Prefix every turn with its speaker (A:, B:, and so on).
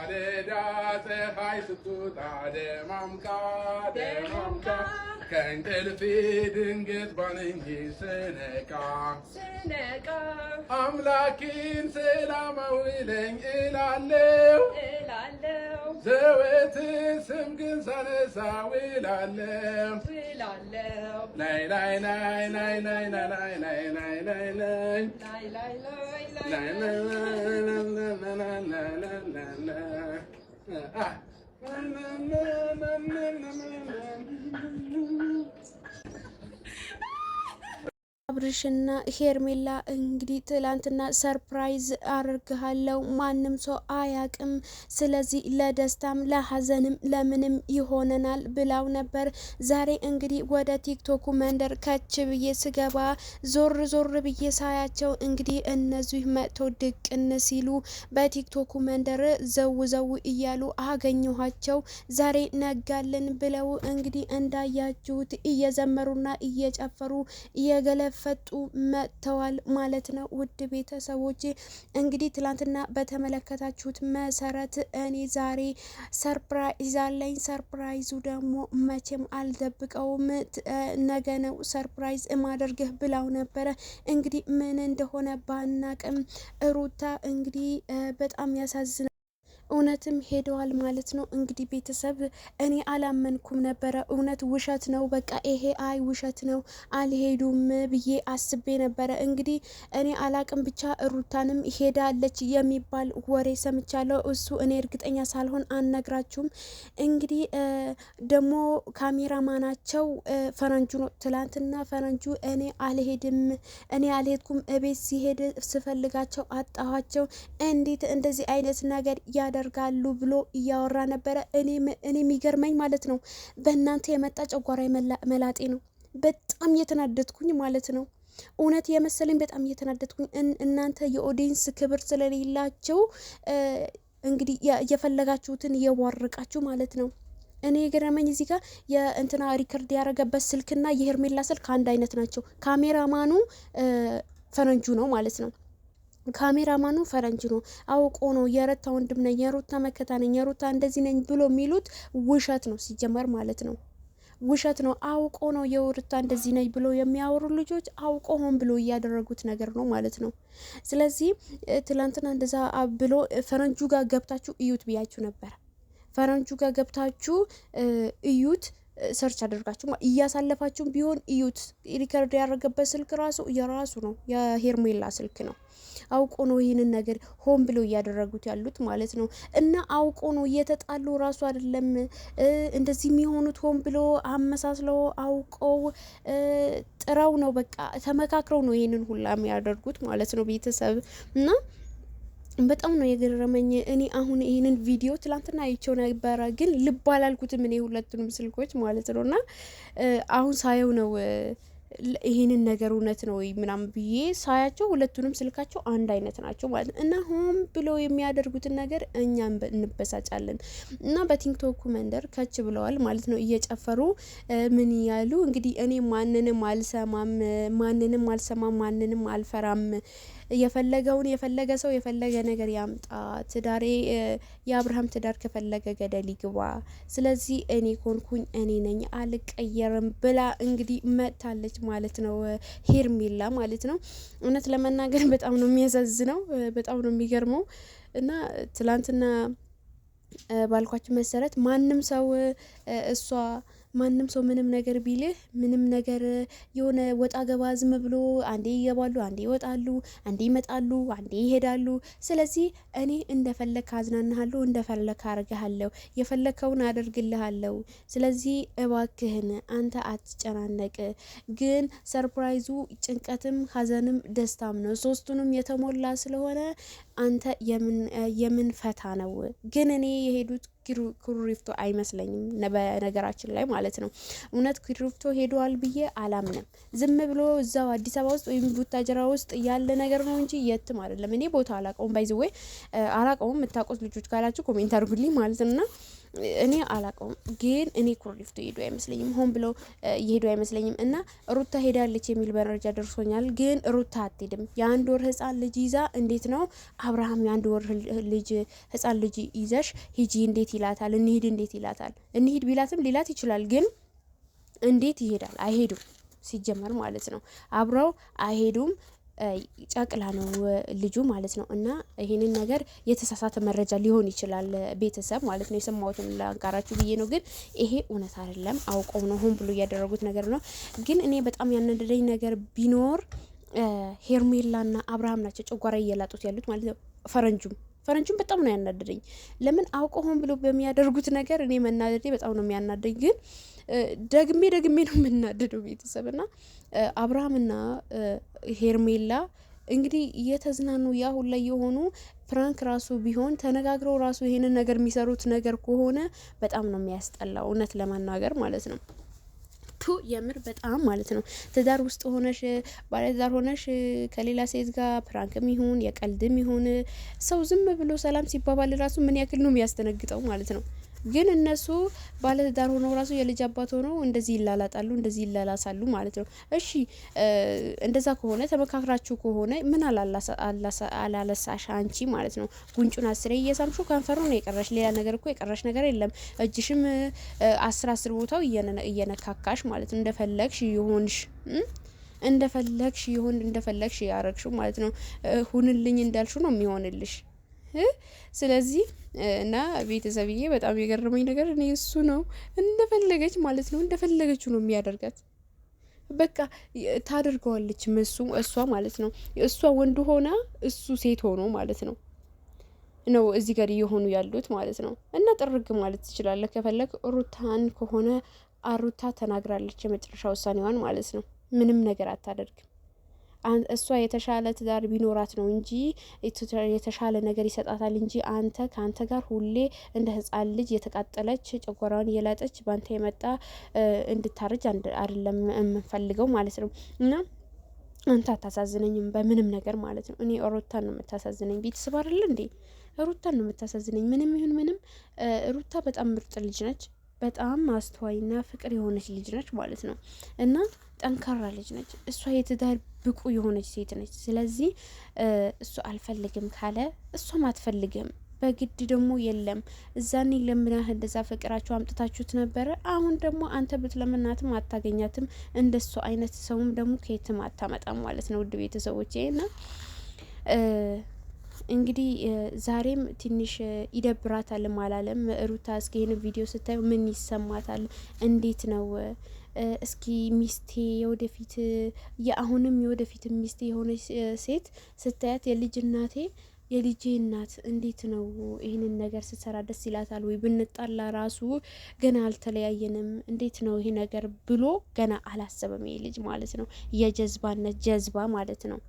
A: ማለዳ ፀሐይ ስትወጣ ደማምቃ ከእንቅልፌ ድንገት ባንኜ ስነቃ አምላኬን ሰላም አውለኝ እላለሁ ዘወትር ስም ግን ሳነሳ ውላለሁ ላይ ላይ ላይ ላይ ላይ ላይ ላይ ላይ ላይ ላይ
B: አብርሽና ሄርሜላ እንግዲህ ትላንትና ሰርፕራይዝ አድርግሃለሁ ማንም ሰው አያቅም፣ ስለዚህ ለደስታም ለሀዘንም ለምንም ይሆነናል ብላው ነበር። ዛሬ እንግዲህ ወደ ቲክቶኩ መንደር ከች ብዬ ስገባ ዞር ዞር ብዬ ሳያቸው እንግዲህ እነዚህ መጥቶ ድቅን ሲሉ በቲክቶኩ መንደር ዘው ዘው እያሉ አገኘኋቸው። ዛሬ ነጋልን ብለው እንግዲህ እንዳያችሁት እየዘመሩና እየጨፈሩ እየገለፈ ፈጡ መጥተዋል ማለት ነው። ውድ ቤተሰቦቼ እንግዲህ ትላንትና በተመለከታችሁት መሰረት እኔ ዛሬ ሰርፕራይዝ አለኝ። ሰርፕራይዙ ደግሞ መቼም አልደብቀውም፣ ነገ ነው ሰርፕራይዝ ማደርግህ ብላው ነበረ። እንግዲህ ምን እንደሆነ ባናቅም ሩታ እንግዲህ በጣም ያሳዝናል። እውነትም ሄደዋል ማለት ነው። እንግዲህ ቤተሰብ እኔ አላመንኩም ነበረ። እውነት ውሸት ነው በቃ ይሄ ውሸት ነው አልሄዱም ብዬ አስቤ ነበረ። እንግዲህ እኔ አላቅም ብቻ ሩታንም ሄዳለች የሚባል ወሬ ሰምቻለሁ። እሱ እኔ እርግጠኛ ሳልሆን አልነግራችሁም። እንግዲህ ደግሞ ካሜራማናቸው ፈረንጁ ነው። ትላንትና ፈረንጁ እኔ አልሄድኩም እቤት ሲሄድ ስፈልጋቸው አጣኋቸው፣ እንዴት እንደዚህ አይነት ነገር ያደርጋሉ ብሎ እያወራ ነበረ። እኔ የሚገርመኝ ማለት ነው በእናንተ የመጣ ጨጓራ መላጤ ነው። በጣም እየተናደድኩኝ ማለት ነው። እውነት የመሰለኝ በጣም እየተናደድኩኝ። እናንተ የኦዲየንስ ክብር ስለሌላቸው እንግዲህ የፈለጋችሁትን እየዋርቃችሁ ማለት ነው። እኔ የገረመኝ እዚህ ጋር የእንትና ሪከርድ ያደረገበት ስልክና የሄርሜላ ስልክ አንድ አይነት ናቸው። ካሜራማኑ ፈረንጁ ነው ማለት ነው። ካሜራማኑ ፈረንጅ ነው። አውቆ ነው የሩታ ወንድም ነኝ፣ የሩታ መከታ ነኝ፣ የሩታ እንደዚህ ነኝ ብሎ የሚሉት ውሸት ነው ሲጀመር ማለት ነው። ውሸት ነው። አውቆ ነው የሩታ እንደዚህ ነኝ ብሎ የሚያወሩ ልጆች አውቆ ሆን ብሎ እያደረጉት ነገር ነው ማለት ነው። ስለዚህ ትላንትና እንደዛ ብሎ ፈረንጁ ጋር ገብታችሁ እዩት ብያችሁ ነበር። ፈረንጁ ጋር ገብታችሁ እዩት፣ ሰርች አድርጋችሁ እያሳለፋችሁ ቢሆን እዩት። ሪከርድ ያደረገበት ስልክ ራሱ የራሱ ነው፣ የሄርሜላ ስልክ ነው። አውቆ ነው ይህንን ነገር ሆን ብሎ እያደረጉት ያሉት ማለት ነው። እና አውቆ ነው እየተጣሉ ራሱ አይደለም እንደዚህ የሚሆኑት፣ ሆን ብሎ አመሳስለው አውቀው ጥረው ነው፣ በቃ ተመካክረው ነው ይህንን ሁላ የሚያደርጉት ማለት ነው ቤተሰብ። እና በጣም ነው የገረመኝ። እኔ አሁን ይህንን ቪዲዮ ትላንትና አይቼው ነበረ፣ ግን ልብ አላልኩትም እኔ ሁለቱንም ስልኮች ማለት ነው። እና አሁን ሳየው ነው ይህንን ነገር እውነት ነው ምናምን ብዬ ሳያቸው ሁለቱንም ስልካቸው አንድ አይነት ናቸው ማለት ነው። እና ሆን ብለው የሚያደርጉትን ነገር እኛም እንበሳጫለን። እና በቲክቶኩ መንደር ከች ብለዋል ማለት ነው እየጨፈሩ ምን ያሉ እንግዲህ እኔ ማንንም አልሰማም፣ ማንንም አልፈራም፣ የፈለገ ሰው የፈለገ ነገር ያምጣ፣ ትዳሬ የአብርሃም ትዳር ከፈለገ ገደል ይግባ፣ ስለዚህ እኔ ኮንኩኝ እኔ ነኝ አልቀየርም ብላ እንግዲህ መጥታለች ማለት ነው ሄርሜላ ማለት ነው። እውነት ለመናገር በጣም ነው የሚያሳዝነው፣ በጣም ነው የሚገርመው። እና ትላንትና ባልኳችሁ መሰረት ማንም ሰው ምንም ነገር ቢልህ ምንም ነገር የሆነ ወጣ ገባ ዝም ብሎ አንዴ ይገባሉ፣ አንዴ ይወጣሉ፣ አንዴ ይመጣሉ፣ አንዴ ይሄዳሉ። ስለዚህ እኔ እንደፈለክ አዝናናሃለሁ፣ እንደፈለክ አርጋሃለሁ፣ የፈለከውን አደርግልሃለሁ። ስለዚህ እባክህን አንተ አትጨናነቅ። ግን ሰርፕራይዙ ጭንቀትም ሀዘንም ደስታም ነው፣ ሶስቱንም የተሞላ ስለሆነ አንተ የምን ፈታ ነው። ግን እኔ የሄዱት ኩሪፍቶ አይመስለኝም በነገራችን ላይ ማለት ነው። እውነት ኩሪፍቶ ሄደዋል ብዬ አላምንም። ዝም ብሎ እዛው አዲስ አበባ ውስጥ ወይም ቡታጀራ ውስጥ ያለ ነገር ነው እንጂ የትም አይደለም። እኔ ቦታ አላውቀውም፣ ባይዘዌ አላውቀውም። የምታውቁት ልጆች ካላችሁ ኮሜንት አድርጉልኝ ማለት ነውና እኔ አላውቀውም፣ ግን እኔ ኩሪፍቱ ይሄዱ አይመስለኝም፣ ሆን ብለው ይሄዱ አይመስለኝም። እና ሩታ ሄዳለች የሚል መረጃ ደርሶኛል፣ ግን ሩታ አትሄድም። የአንድ ወር ህፃን ልጅ ይዛ እንዴት ነው አብርሃም የአንድ ወር ህፃን ልጅ ይዘሽ ሂጂ እንዴት ይላታል? እንሂድ እንዴት ይላታል? እንሂድ ቢላትም ሊላት ይችላል፣ ግን እንዴት ይሄዳል? አይሄዱም ሲጀመር ማለት ነው። አብረው አይሄዱም። ጨቅላ ነው ልጁ ማለት ነው። እና ይሄንን ነገር የተሳሳተ መረጃ ሊሆን ይችላል ቤተሰብ ማለት ነው። የሰማሁትን ላጋራችሁ ብዬ ነው፣ ግን ይሄ እውነት አይደለም። አውቀው ነው ሆን ብሎ እያደረጉት ነገር ነው። ግን እኔ በጣም ያናደደኝ ነገር ቢኖር ሄርሜላና አብርሃም ናቸው ጨጓራ እየላጡት ያሉት ማለት ነው። ፈረንጁም በጣም ነው ያናደደኝ። ለምን አውቀው ሆን ብሎ በሚያደርጉት ነገር እኔ መናደዴ በጣም ነው የሚያናደኝ። ግን ደግሜ ነው የምናደደው ቤተሰብና አብርሃምና ሄርሜላ እንግዲህ እየተዝናኑ ያሁን ላይ የሆኑ ፕራንክ ራሱ ቢሆን ተነጋግረው ራሱ ይሄንን ነገር የሚሰሩት ነገር ከሆነ በጣም ነው የሚያስጠላው፣ እውነት ለማናገር ማለት ነው። የምር በጣም ማለት ነው። ትዳር ውስጥ ሆነሽ ባለትዳር ሆነሽ ከሌላ ሴት ጋር ፕራንክም ይሁን የቀልድም ይሁን ሰው ዝም ብሎ ሰላም ሲባባል ራሱ ምን ያክል ነው የሚያስደነግጠው ማለት ነው። ግን እነሱ ባለትዳር ሆነው ራሱ የልጅ አባት ሆነው እንደዚህ ይላላጣሉ፣ እንደዚህ ይላላሳሉ ማለት ነው። እሺ እንደዛ ከሆነ ተመካክራችሁ ከሆነ ምን አላለሳሽ አንቺ ማለት ነው። ጉንጩን አስሬ እየሳምሹ ከንፈሩ ነው የቀረሽ፣ ሌላ ነገር እኮ የቀረሽ ነገር የለም። እጅሽም አስር ቦታው እየነካካሽ ማለት ነው። እንደፈለግሽ ይሆንሽ እንደፈለግሽ ያረግሽው ማለት ነው። ሁንልኝ እንዳልሹ ነው የሚሆንልሽ። ስለዚህ እና ቤተሰብዬ በጣም የገረመኝ ነገር እኔ እሱ ነው። እንደፈለገች ማለት ነው፣ እንደፈለገችው ነው የሚያደርጋት። በቃ ታደርገዋለች እሷ ማለት ነው። እሷ ወንድ ሆና እሱ ሴት ሆኖ ማለት ነው እዚህ ጋር እየሆኑ ያሉት ማለት ነው። እና ጥርግ ማለት ትችላለህ ከፈለግ። ሩታን ከሆነ ሩታ ተናግራለች የመጨረሻ ውሳኔዋን ማለት ነው። ምንም ነገር አታደርግም። እሷ የተሻለ ትዳር ቢኖራት ነው እንጂ የተሻለ ነገር ይሰጣታል እንጂ ከአንተ ጋር ሁሌ እንደ ህፃን ልጅ የተቃጠለች ጨጓራውን እየላጠች በአንተ የመጣ እንድታረጅ አይደለም የምንፈልገው ማለት ነው። እና አንተ አታሳዝነኝም በምንም ነገር ማለት ነው። እኔ ሩታን ነው የምታሳዝነኝ። ቤተሰብ አይደለ እንዴ? ሩታን ነው የምታሳዝነኝ። ምንም ይሁን ምንም ሩታ በጣም ምርጥ ልጅ ነች። በጣም አስተዋይና ፍቅር የሆነች ልጅ ነች ማለት ነው። እና ጠንካራ ልጅ ነች። እሷ የትዳር ብቁ የሆነች ሴት ነች። ስለዚህ እሱ አልፈልግም ካለ እሷም አትፈልግም። በግድ ደግሞ የለም እዛኔ ለምናህ እንደዛ ፍቅራችሁ አምጥታችሁት ነበረ። አሁን ደግሞ አንተ ብትለምናትም አታገኛትም። እንደሱ አይነት ሰውም ደግሞ ከየትም አታመጣም ማለት ነው። ውድ ቤተሰቦቼ እና እንግዲህ ዛሬም ትንሽ ይደብራታል አላለም ሩታ። እስኪ ይሄን ቪዲዮ ስታዩ ምን ይሰማታል? እንዴት ነው? እስኪ ሚስቴ የወደፊት የአሁንም የወደፊት ሚስቴ የሆነች ሴት ስታያት የልጄ እናት እንዴት ነው ይህንን ነገር ስትሰራ ደስ ይላታል ወይ? ብንጣላ ራሱ ገና አልተለያየንም እንዴት ነው ይሄ ነገር ብሎ ገና አላሰበም ይሄ ልጅ ማለት ነው። የጀዝባነት ጀዝባ ማለት ነው።